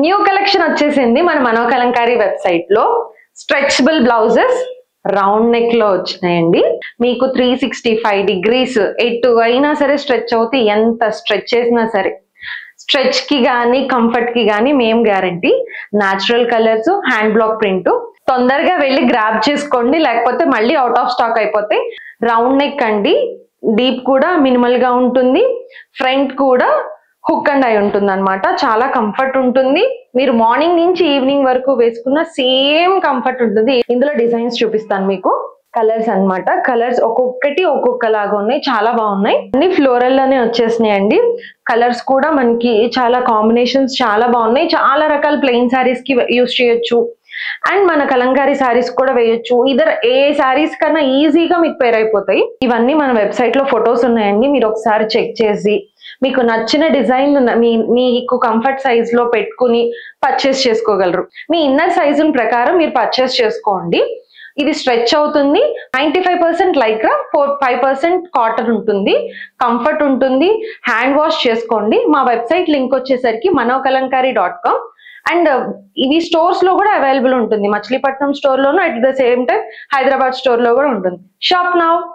New collection వచ్చేసింది మన మనోకలంకారీ website లో. స్ట్రెచబుల్ బ్లౌజెస్ రౌండ్ నెక్ లో వచ్చినాయండి. మీకు 365 degrees ఎటు అయినా సరే స్ట్రెచ్ అవుతే, ఎంత స్ట్రెచ్ చేసినా సరే స్ట్రెచ్ కి గానీ కంఫర్ట్ కి గానీ మేము guarantee. Natural colours, hand black print. తొందరగా వెళ్ళి గ్రాబ్ చేసుకోండి, లేకపోతే మళ్ళీ అవుట్ ఆఫ్ స్టాక్ అయిపోతాయి. రౌండ్ నెక్ అండి, డీప్ కూడా మినిమల్ గా ఉంటుంది, ఫ్రంట్ కూడా హుక్ అండ్ ఐ ఉంటుంది అనమాట. చాలా కంఫర్ట్ ఉంటుంది. మీరు మార్నింగ్ నుంచి ఈవినింగ్ వరకు వేసుకున్న సేమ్ కంఫర్ట్ ఉంటుంది. ఇందులో డిజైన్స్ చూపిస్తాను మీకు. కలర్స్ అన్నమాట. కలర్స్ ఒక్కొక్కటి ఒక్కొక్కలాగా ఉన్నాయి, చాలా బాగున్నాయి. అన్ని ఫ్లోరల్ లోనే వచ్చేసినాయి అండి. కలర్స్ కూడా మనకి చాలా కాంబినేషన్స్ చాలా బాగున్నాయి. చాలా రకాల ప్లెయిన్ శారీస్ కి యూస్ చేయొచ్చు, అండ్ మన కలంకారీ శారీస్ కూడా వేయొచ్చు. ఇద్దరు ఏ శారీస్ కన్నా ఈజీగా మీకు పేర్ అయిపోతాయి. ఇవన్నీ మన వెబ్సైట్ లో ఫొటోస్ ఉన్నాయండి, మీరు ఒకసారి చెక్ చేసి మీకు నచ్చిన డిజైన్ మీకు కంఫర్ట్ సైజ్ లో పెట్టుకుని పర్చేస్ చేసుకోగలరు. మీ ఇన్నర్ సైజు ప్రకారం మీరు పర్చేస్ చేసుకోండి. ఇది స్ట్రెచ్ అవుతుంది. 95% లైక్రా, 5% కాటన్ ఉంటుంది. కంఫర్ట్ ఉంటుంది. హ్యాండ్ వాష్ చేసుకోండి. మా వెబ్సైట్ లింక్ వచ్చేసరికి manokalankari.com. అండ్ ఇవి స్టోర్స్ లో కూడా అవైలబుల్ ఉంటుంది. Machilipatnam store loan, at the same time Hyderabad store లో కూడా ఉంటుంది. Shop now.